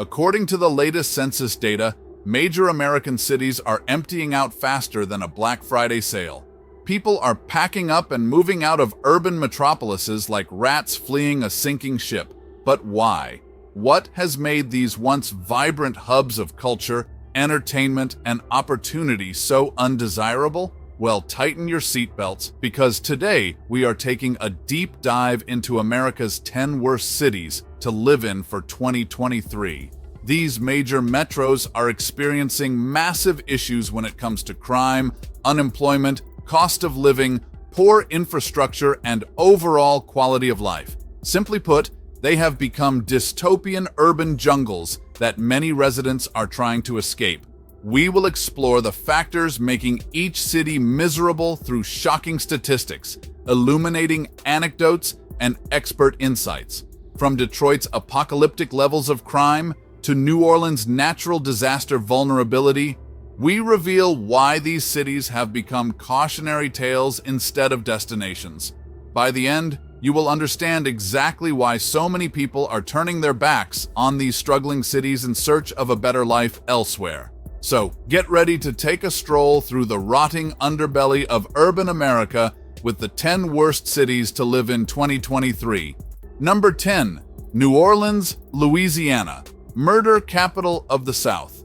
According to the latest census data, major American cities are emptying out faster than a Black Friday sale. People are packing up and moving out of urban metropolises like rats fleeing a sinking ship. But why? What has made these once vibrant hubs of culture, entertainment, and opportunity so undesirable? Well, tighten your seatbelts, because today we are taking a deep dive into America's 10 worst cities to live in for 2023. These major metros are experiencing massive issues when it comes to crime, unemployment, cost of living, poor infrastructure, and overall quality of life. Simply put, they have become dystopian urban jungles that many residents are trying to escape. We will explore the factors making each city miserable through shocking statistics, illuminating anecdotes, and expert insights. From Detroit's apocalyptic levels of crime to New Orleans' natural disaster vulnerability, we reveal why these cities have become cautionary tales instead of destinations. By the end, you will understand exactly why so many people are turning their backs on these struggling cities in search of a better life elsewhere. So, get ready to take a stroll through the rotting underbelly of urban America with the 10 worst cities to live in 2023. Number 10. New Orleans, Louisiana, murder capital of the South.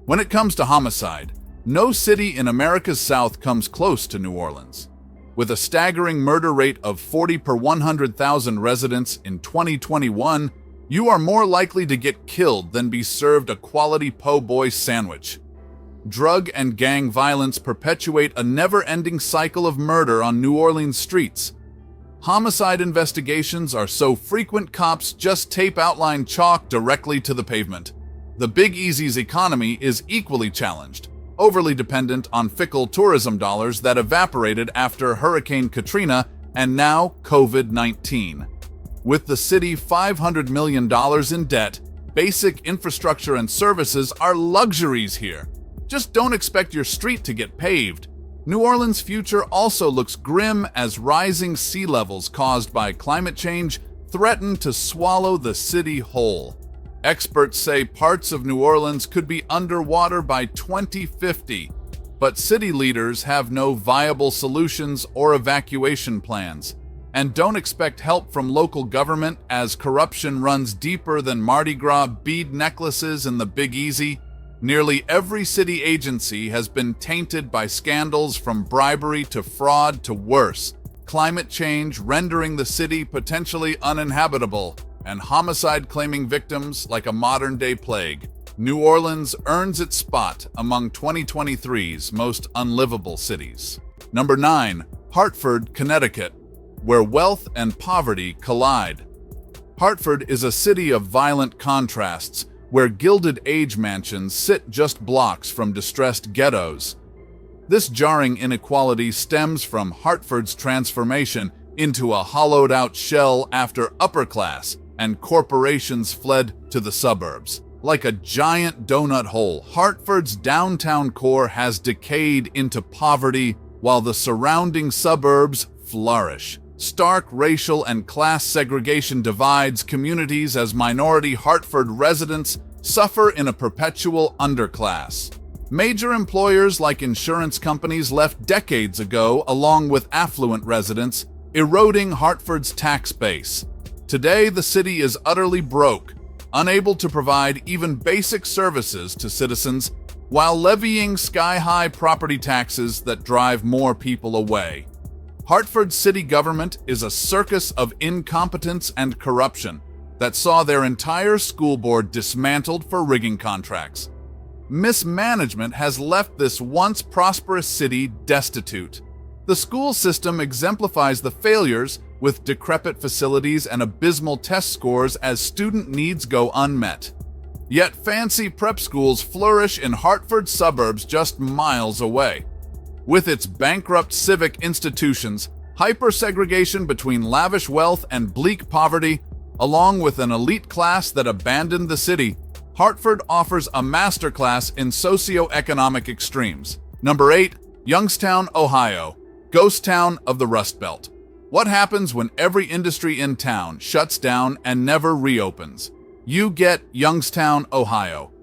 When it comes to homicide, no city in America's South comes close to New Orleans. With a staggering murder rate of 40 per 100,000 residents in 2021, you are more likely to get killed than be served a quality po' boy sandwich. Drug and gang violence perpetuate a never-ending cycle of murder on New Orleans streets. Homicide investigations are so frequent cops just tape outline chalk directly to the pavement. The Big Easy's economy is equally challenged, overly dependent on fickle tourism dollars that evaporated after Hurricane Katrina and now COVID-19. With the city $500 million in debt, basic infrastructure and services are luxuries here. Just don't expect your street to get paved. New Orleans' future also looks grim as rising sea levels caused by climate change threaten to swallow the city whole. Experts say parts of New Orleans could be underwater by 2050, but city leaders have no viable solutions or evacuation plans. And don't expect help from local government as corruption runs deeper than Mardi Gras bead necklaces in the Big Easy. Nearly every city agency has been tainted by scandals from bribery to fraud to worse, climate change rendering the city potentially uninhabitable, and homicide claiming victims like a modern-day plague. New Orleans earns its spot among 2023's most unlivable cities. Number 9. Hartford, Connecticut, where wealth and poverty collide. Hartford is a city of violent contrasts, where Gilded Age mansions sit just blocks from distressed ghettos. This jarring inequality stems from Hartford's transformation into a hollowed-out shell after upper-class and corporations fled to the suburbs. Like a giant donut hole, Hartford's downtown core has decayed into poverty while the surrounding suburbs flourish. Stark racial and class segregation divides communities as minority Hartford residents suffer in a perpetual underclass. Major employers like insurance companies left decades ago along with affluent residents, eroding Hartford's tax base. Today, the city is utterly broke, unable to provide even basic services to citizens while levying sky-high property taxes that drive more people away. Hartford's city government is a circus of incompetence and corruption that saw their entire school board dismantled for rigging contracts. Mismanagement has left this once prosperous city destitute. The school system exemplifies the failures with decrepit facilities and abysmal test scores as student needs go unmet. Yet fancy prep schools flourish in Hartford suburbs just miles away. With its bankrupt civic institutions, hyper-segregation between lavish wealth and bleak poverty, along with an elite class that abandoned the city, Hartford offers a masterclass in socioeconomic extremes. Number 8. Youngstown, Ohio, ghost town of the Rust Belt. What happens when every industry in town shuts down and never reopens? You get Youngstown, Ohio.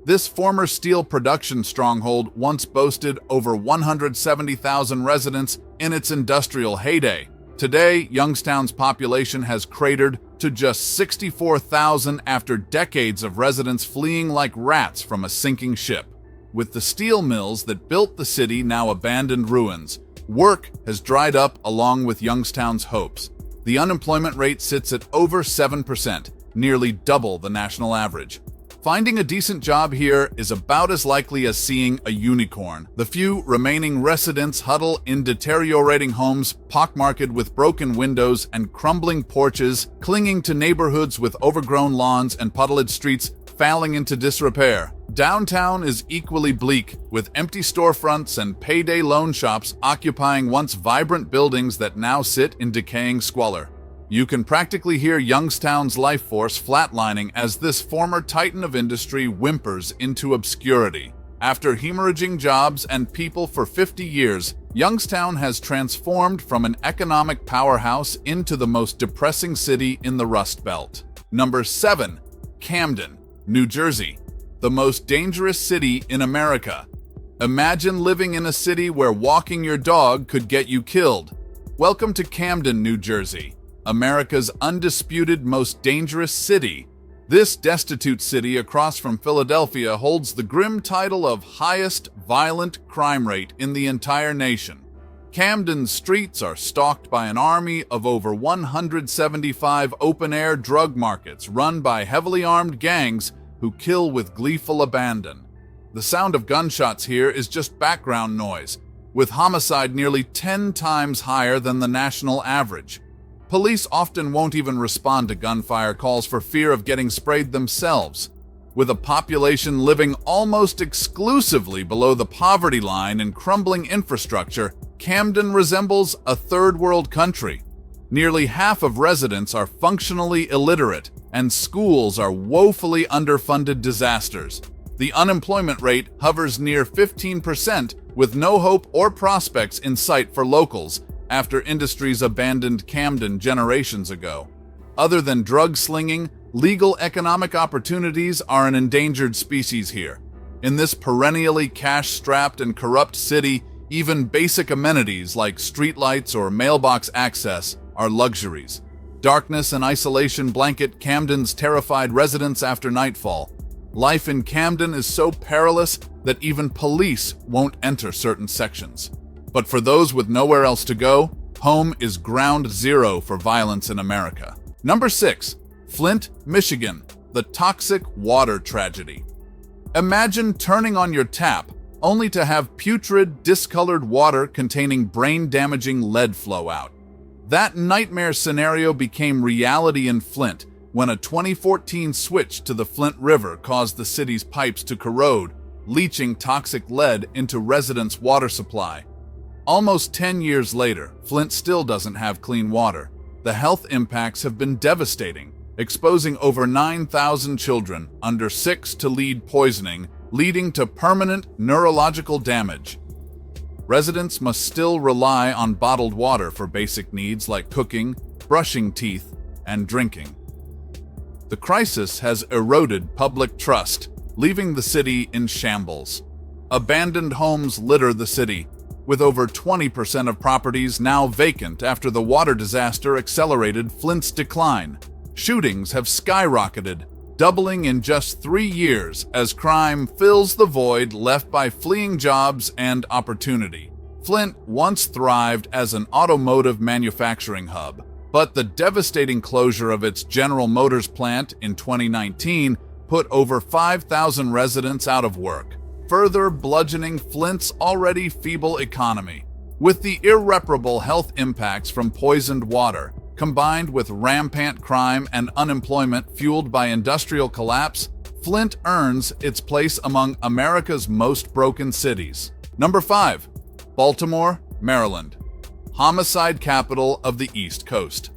This former steel production stronghold once boasted over 170,000 residents in its industrial heyday. Today, Youngstown's population has cratered to just 64,000 after decades of residents fleeing like rats from a sinking ship. With the steel mills that built the city now abandoned ruins, work has dried up along with Youngstown's hopes. The unemployment rate sits at over 7%, nearly double the national average. Finding a decent job here is about as likely as seeing a unicorn. The few remaining residents huddle in deteriorating homes, pockmarked with broken windows and crumbling porches, clinging to neighborhoods with overgrown lawns and puddled streets falling into disrepair. Downtown is equally bleak, with empty storefronts and payday loan shops occupying once vibrant buildings that now sit in decaying squalor. You can practically hear Youngstown's life force flatlining as this former titan of industry whimpers into obscurity. After hemorrhaging jobs and people for 50 years, Youngstown has transformed from an economic powerhouse into the most depressing city in the Rust Belt. Number 7. Camden, New Jersey, the most dangerous city in America. Imagine living in a city where walking your dog could get you killed. Welcome to Camden, New Jersey, America's undisputed most dangerous city. This destitute city across from Philadelphia holds the grim title of highest violent crime rate in the entire nation. Camden's streets are stalked by an army of over 175 open-air drug markets run by heavily armed gangs who kill with gleeful abandon. The sound of gunshots here is just background noise, with homicide nearly 10 times higher than the national average. Police often won't even respond to gunfire calls for fear of getting sprayed themselves. With a population living almost exclusively below the poverty line and crumbling infrastructure, Camden resembles a third-world country. Nearly half of residents are functionally illiterate, and schools are woefully underfunded disasters. The unemployment rate hovers near 15%, with no hope or prospects in sight for locals, after industries abandoned Camden generations ago. Other than drug slinging, legal economic opportunities are an endangered species here. In this perennially cash-strapped and corrupt city, even basic amenities like streetlights or mailbox access are luxuries. Darkness and isolation blanket Camden's terrified residents after nightfall. Life in Camden is so perilous that even police won't enter certain sections. But for those with nowhere else to go, home is ground zero for violence in America. Number 6. Flint, Michigan, the toxic water tragedy. Imagine turning on your tap only to have putrid, discolored water containing brain-damaging lead flow out. That nightmare scenario became reality in Flint when a 2014 switch to the Flint River caused the city's pipes to corrode, leaching toxic lead into residents' water supply. Almost 10 years later, Flint still doesn't have clean water. The health impacts have been devastating, exposing over 9,000 children under 6 to lead poisoning, leading to permanent neurological damage. Residents must still rely on bottled water for basic needs like cooking, brushing teeth, and drinking. The crisis has eroded public trust, leaving the city in shambles. Abandoned homes litter the city, with over 20% of properties now vacant after the water disaster accelerated Flint's decline. Shootings have skyrocketed, doubling in just 3 years as crime fills the void left by fleeing jobs and opportunity. Flint once thrived as an automotive manufacturing hub, but the devastating closure of its General Motors plant in 2019 put over 5,000 residents out of work, further bludgeoning Flint's already feeble economy. With the irreparable health impacts from poisoned water, combined with rampant crime and unemployment fueled by industrial collapse, Flint earns its place among America's most broken cities. Number 5. Baltimore, Maryland, homicide capital of the East Coast.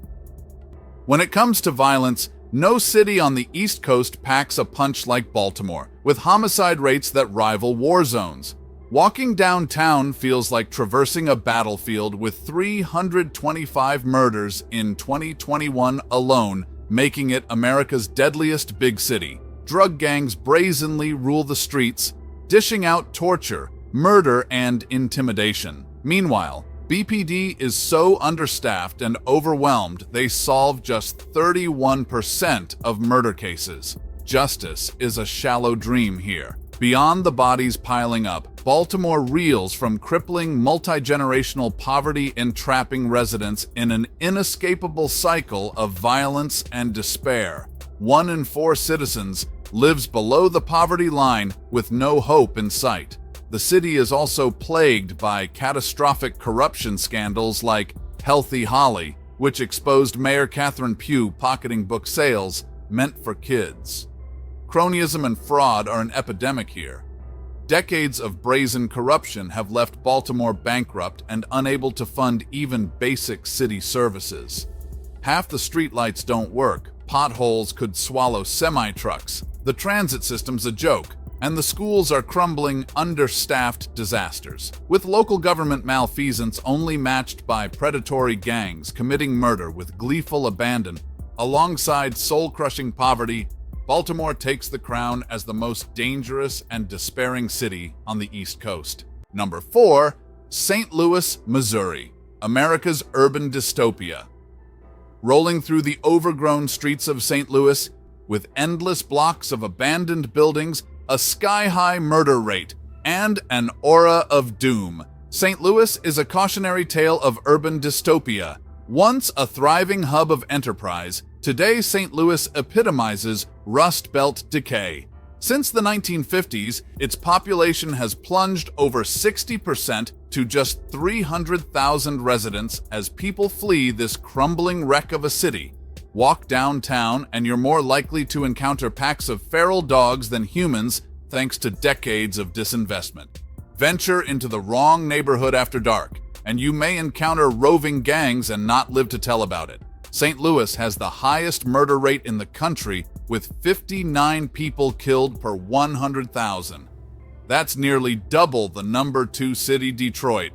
When it comes to violence, no city on the East Coast packs a punch like Baltimore, with homicide rates that rival war zones. Walking downtown feels like traversing a battlefield with 325 murders in 2021 alone, making it America's deadliest big city. Drug gangs brazenly rule the streets, dishing out torture, murder, and intimidation. Meanwhile, BPD is so understaffed and overwhelmed they solve just 31% of murder cases. Justice is a shallow dream here. Beyond the bodies piling up, Baltimore reels from crippling multi-generational poverty entrapping residents in an inescapable cycle of violence and despair. 1 in 4 citizens lives below the poverty line with no hope in sight. The city is also plagued by catastrophic corruption scandals like Healthy Holly, which exposed Mayor Catherine Pugh pocketing book sales meant for kids. Cronyism and fraud are an epidemic here. Decades of brazen corruption have left Baltimore bankrupt and unable to fund even basic city services. Half the streetlights don't work, potholes could swallow semi-trucks, the transit system's a joke, and the schools are crumbling understaffed disasters, with local government malfeasance only matched by predatory gangs committing murder with gleeful abandon. Alongside soul-crushing poverty, Baltimore takes the crown as the most dangerous and despairing city on the East Coast. Number 4, St. Louis, Missouri, America's urban dystopia. Rolling through the overgrown streets of St. Louis, with endless blocks of abandoned buildings, a sky-high murder rate, and an aura of doom, St. Louis is a cautionary tale of urban dystopia. Once a thriving hub of enterprise, today St. Louis epitomizes Rust Belt decay. Since the 1950s, its population has plunged over 60% to just 300,000 residents as people flee this crumbling wreck of a city. Walk downtown and you're more likely to encounter packs of feral dogs than humans thanks to decades of disinvestment. Venture into the wrong neighborhood after dark, and you may encounter roving gangs and not live to tell about it. St. Louis has the highest murder rate in the country, with 59 people killed per 100,000. That's nearly double the number 2 city, Detroit.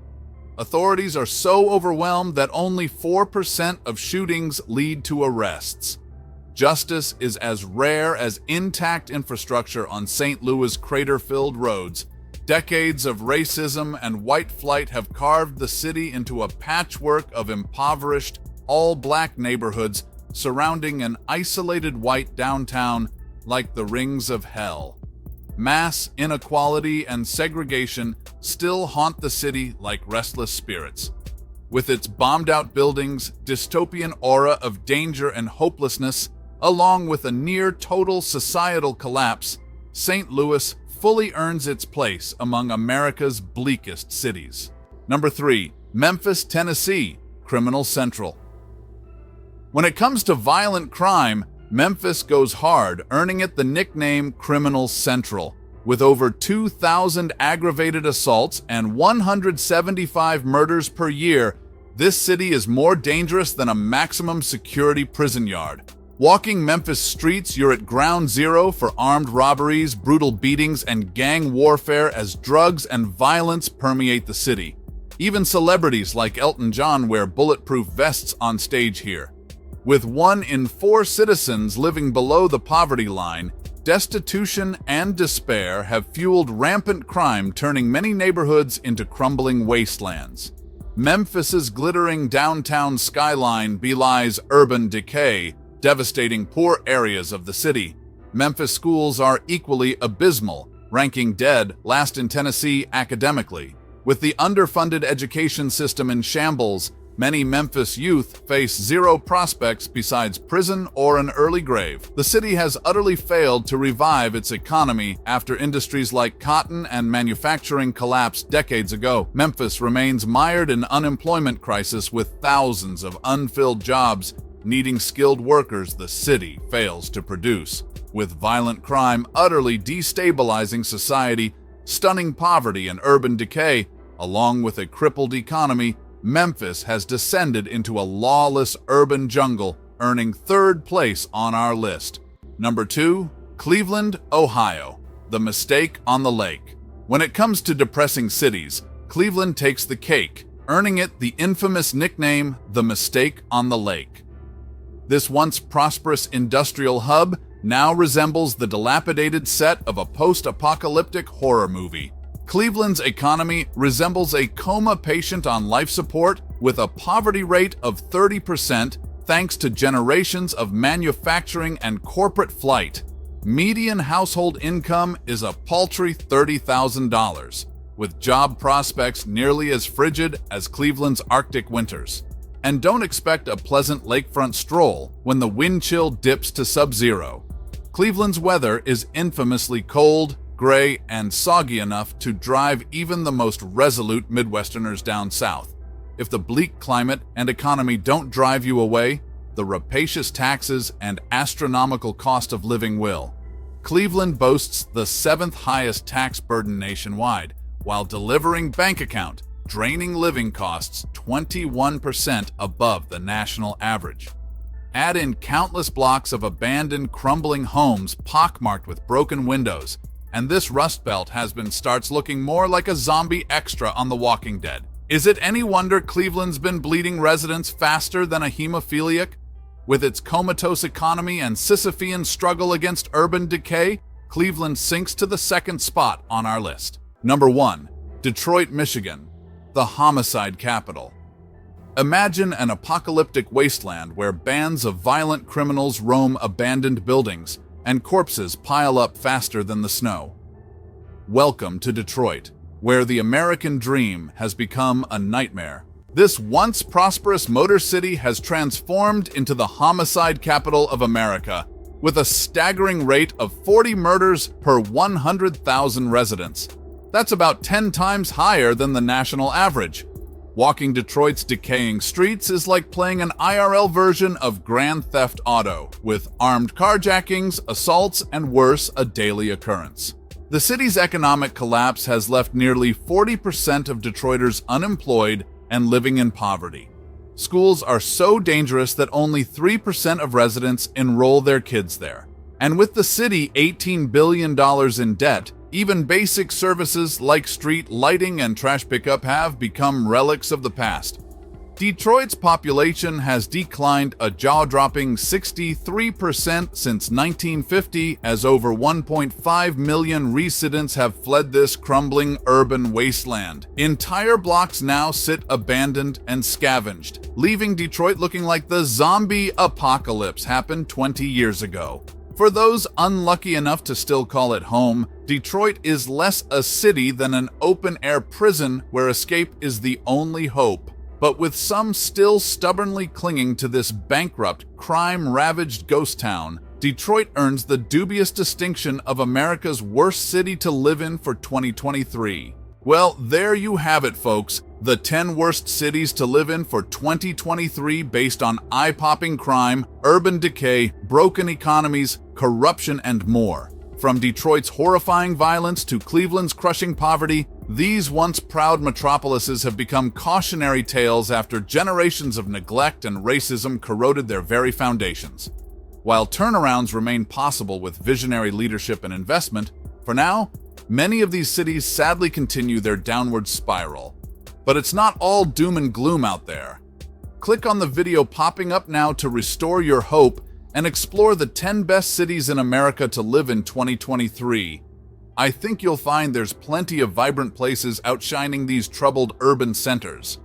Authorities are so overwhelmed that only 4% of shootings lead to arrests. Justice is as rare as intact infrastructure on St. Louis' crater-filled roads. Decades of racism and white flight have carved the city into a patchwork of impoverished, all-black neighborhoods surrounding an isolated white downtown like the rings of hell. Mass inequality and segregation still haunt the city like restless spirits. With its bombed-out buildings, dystopian aura of danger and hopelessness, along with a near-total societal collapse, St. Louis fully earns its place among America's bleakest cities. Number 3, Memphis, Tennessee, Criminal Central. When it comes to violent crime, Memphis goes hard, earning it the nickname Criminal Central. With over 2,000 aggravated assaults and 175 murders per year, this city is more dangerous than a maximum security prison yard. Walking Memphis streets, you're at ground zero for armed robberies, brutal beatings, and gang warfare as drugs and violence permeate the city. Even celebrities like Elton John wear bulletproof vests on stage here. With 1 in 4 citizens living below the poverty line, destitution and despair have fueled rampant crime, turning many neighborhoods into crumbling wastelands. Memphis's glittering downtown skyline belies urban decay, devastating poor areas of the city. Memphis schools are equally abysmal, ranking dead last in Tennessee academically. With the underfunded education system in shambles, many Memphis youth face zero prospects besides prison or an early grave. The city has utterly failed to revive its economy after industries like cotton and manufacturing collapsed decades ago. Memphis remains mired in unemployment crisis with thousands of unfilled jobs needing skilled workers the city fails to produce. With violent crime utterly destabilizing society, stunning poverty and urban decay, along with a crippled economy, Memphis has descended into a lawless urban jungle, earning 3rd place on our list. Number 2, Cleveland, Ohio, the mistake on the lake. When it comes to depressing cities, Cleveland takes the cake, earning it the infamous nickname, the mistake on the lake. This once prosperous industrial hub now resembles the dilapidated set of a post-apocalyptic horror movie. Cleveland's economy resembles a coma patient on life support with a poverty rate of 30% thanks to generations of manufacturing and corporate flight. Median household income is a paltry $30,000, with job prospects nearly as frigid as Cleveland's Arctic winters. And don't expect a pleasant lakefront stroll when the wind chill dips to sub-zero. Cleveland's weather is infamously cold, gray, and soggy enough to drive even the most resolute Midwesterners down south. If the bleak climate and economy don't drive you away, the rapacious taxes and astronomical cost of living will. Cleveland boasts the 7th highest tax burden nationwide, while delivering bank account, draining living costs 21% above the national average. Add in countless blocks of abandoned, crumbling homes pockmarked with broken windows, and this Rust Belt starts looking more like a zombie extra on The Walking Dead. Is it any wonder Cleveland's been bleeding residents faster than a hemophiliac? With its comatose economy and Sisyphean struggle against urban decay, Cleveland sinks to the 2nd spot on our list. Number 1. Detroit, Michigan, the homicide capital. Imagine an apocalyptic wasteland where bands of violent criminals roam abandoned buildings and corpses pile up faster than the snow. Welcome to Detroit, where the American dream has become a nightmare. This once prosperous motor city has transformed into the homicide capital of America, with a staggering rate of 40 murders per 100,000 residents. That's about 10 times higher than the national average. Walking Detroit's decaying streets is like playing an IRL version of Grand Theft Auto, with armed carjackings, assaults, and worse, a daily occurrence. The city's economic collapse has left nearly 40% of Detroiters unemployed and living in poverty. Schools are so dangerous that only 3% of residents enroll their kids there. And with the city $18 billion in debt, even basic services like street lighting and trash pickup have become relics of the past. Detroit's population has declined a jaw-dropping 63% since 1950, as over 1.5 million residents have fled this crumbling urban wasteland. Entire blocks now sit abandoned and scavenged, leaving Detroit looking like the zombie apocalypse happened 20 years ago. For those unlucky enough to still call it home, Detroit is less a city than an open-air prison where escape is the only hope. But with some still stubbornly clinging to this bankrupt, crime-ravaged ghost town, Detroit earns the dubious distinction of America's worst city to live in for 2023. Well, there you have it, folks. The 10 worst cities to live in for 2023 based on eye-popping crime, urban decay, broken economies, corruption, and more. From Detroit's horrifying violence to Cleveland's crushing poverty, these once proud metropolises have become cautionary tales after generations of neglect and racism corroded their very foundations. While turnarounds remain possible with visionary leadership and investment, for now, many of these cities sadly continue their downward spiral. But it's not all doom and gloom out there. Click on the video popping up now to restore your hope and explore the 10 best cities in America to live in 2023. I think you'll find there's plenty of vibrant places outshining these troubled urban centers.